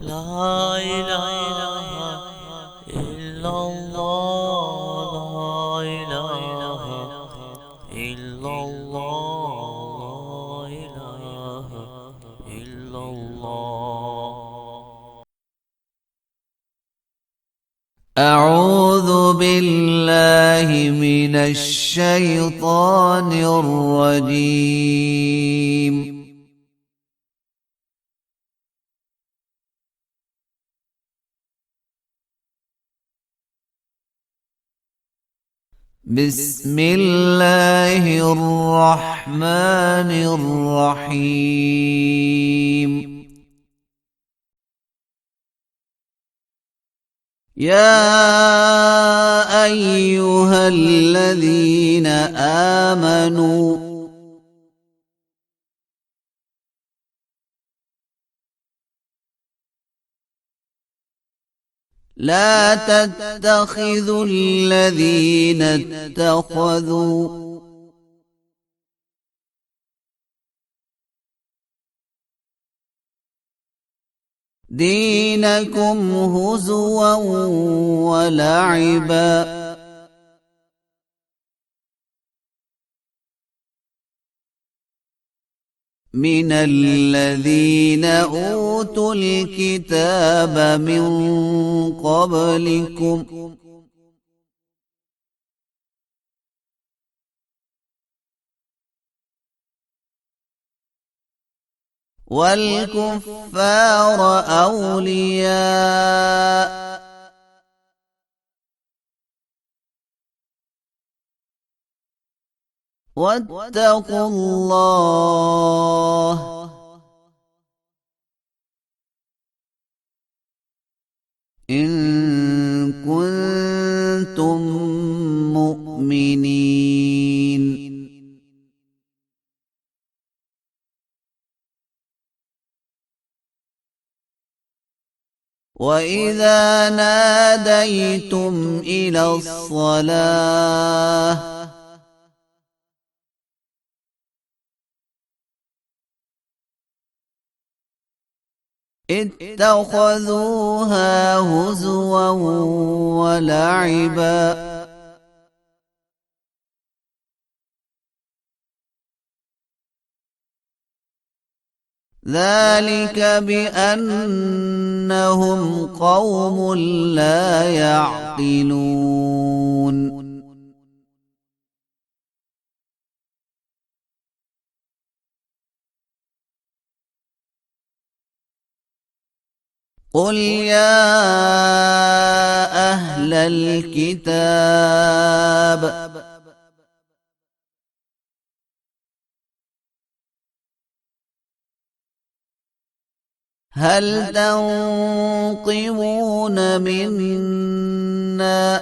لا إله إلا الله، لا إله إلا الله، لا إله إلا الله. أعوذ بالله من الشيطان الرجيم. بسم الله الرحمن الرحيم. يا أيها الذين آمنوا لا تتخذوا الذين اتخذوا دينكم هزوا ولعبا من الذين أوتوا الكتاب من قبلكم والكفار أولياء واتقوا الله إن كنتم مؤمنين. وإذا ناديتم إلى الصلاة اتخذوها هزوا ولعبا ذلك بأنهم قوم لا يعقلون. قل يا أهل الكتاب هل تنقمون منا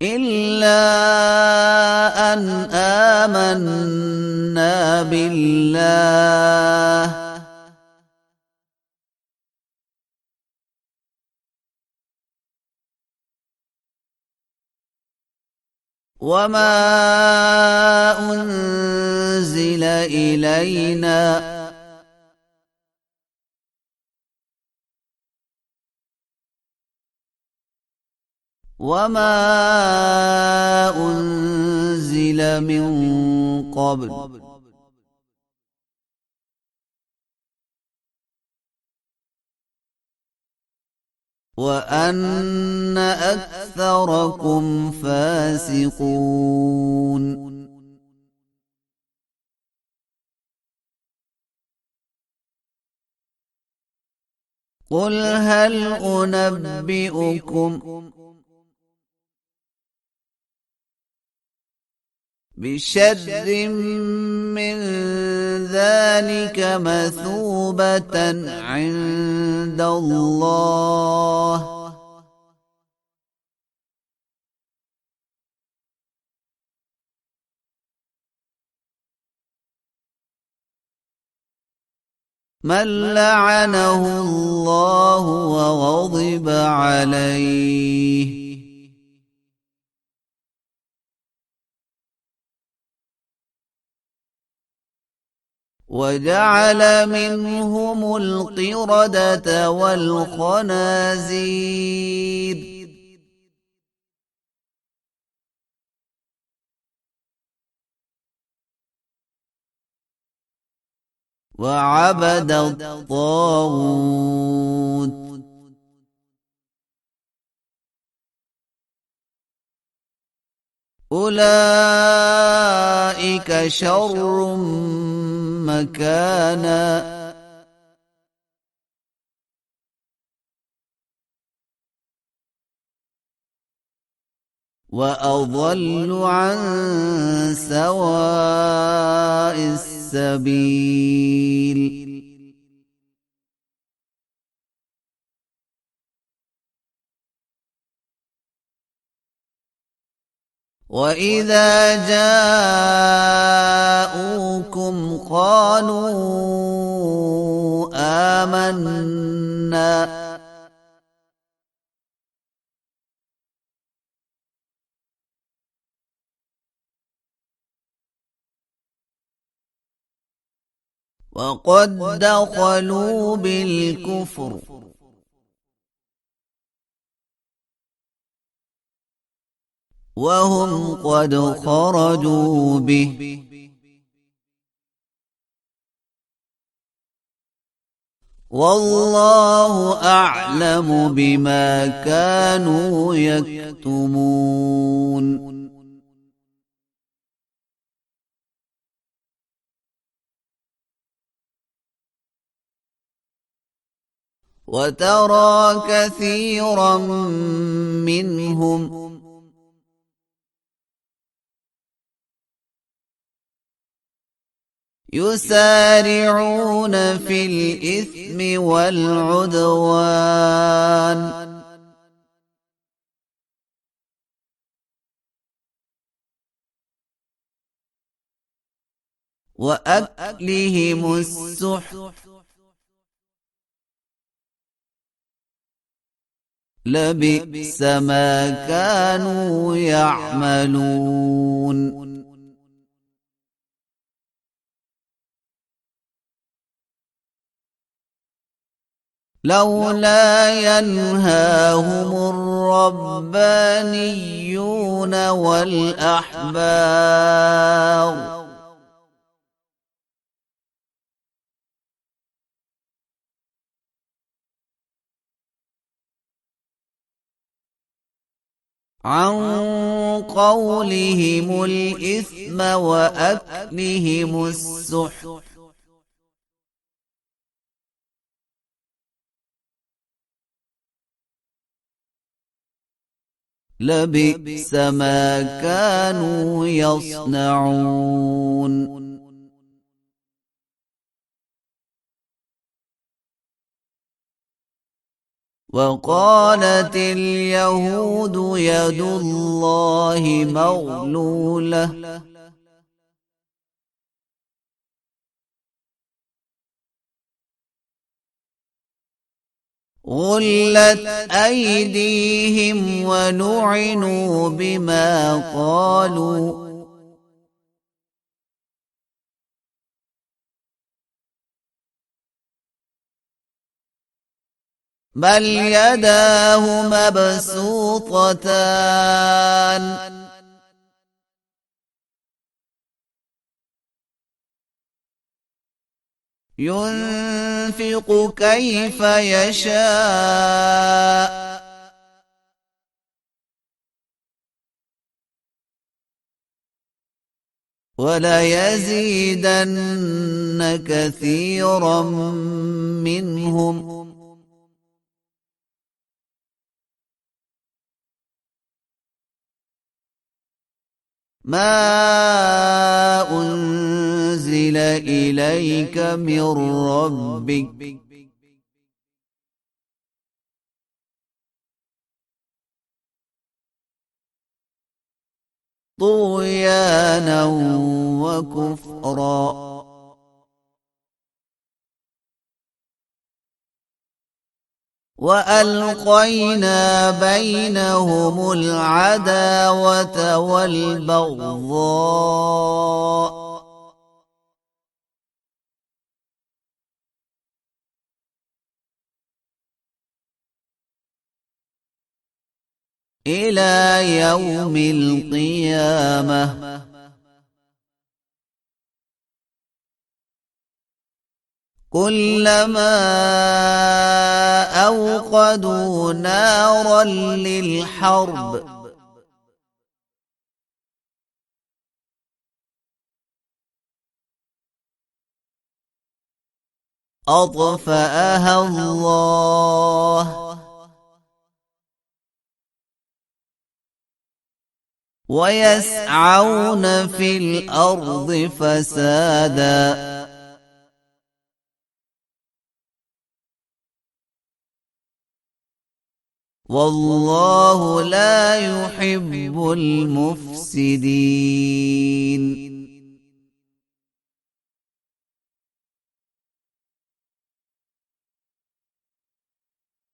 إلا أن آمنا بالله وما أنزل إلينا وما أنزل من قبل وأن أكثركم فاسقون. قل هل أنبئكم بشر من ذلك مثوبة عند الله من لعنه الله وغضب عليه وجعل منهم القردة والخنازير وعبد الطاغوت أولئك شر مكانا وأضل عن سواء السبيل وإذا جاءوكم قالوا آمنا وقد دخلوا بالكفر وهم قد خرجوا به والله أعلم بما كانوا يكتمون وترى كثيرا منهم يسارعون في الإثم والعدوان وأكلهم السحت لبئس ما كانوا يعملون لولا ينهاهم الربانيون والأحبار عن قولهم الإثم وأكلهم السحت لبئس ما كانوا يصنعون وقالت اليهود يد الله مغلولة غلت أيديهم ولعنوا بما قالوا بل يداه مبسوطتان ينفق كيف يشاء وليزيدن كثيرا منهم ما أنزل إليك من ربك طغيانا وكفرا وألقينا بينهم العداوة والبغضاء إلى يوم القيامة. كلما أوقدوا نارا للحرب أطفأها الله ويسعون في الأرض فسادا والله لا يحب المفسدين.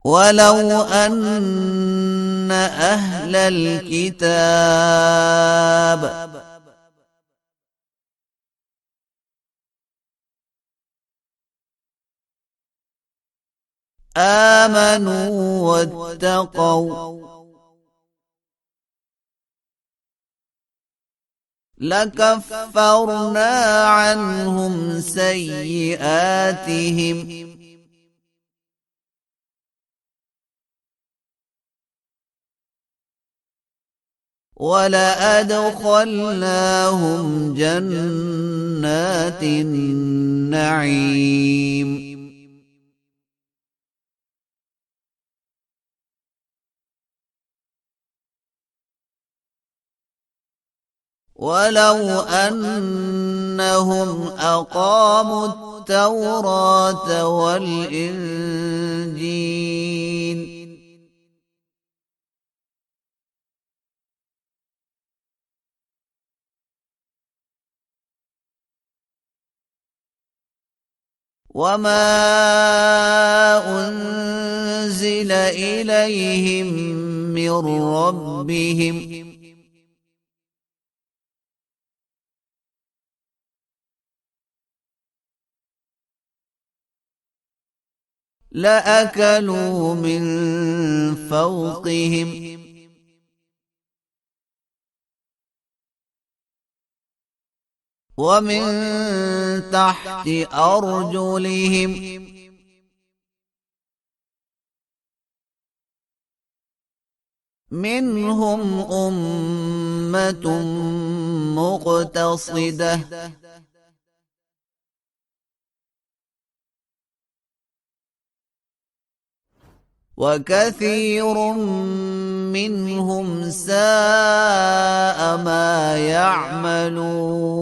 ولو أن أهل الكتاب آمنوا واتقوا لكفرنا عنهم سيئاتهم ولأدخلناهم جنات النعيم. ولو أنهم أقاموا التوراة والإنجيل وما أنزل إليهم من ربهم لأكلوا من فوقهم ومن تحت أرجلهم منهم أمة مقتصدة وكثير منهم ساء ما يعملون.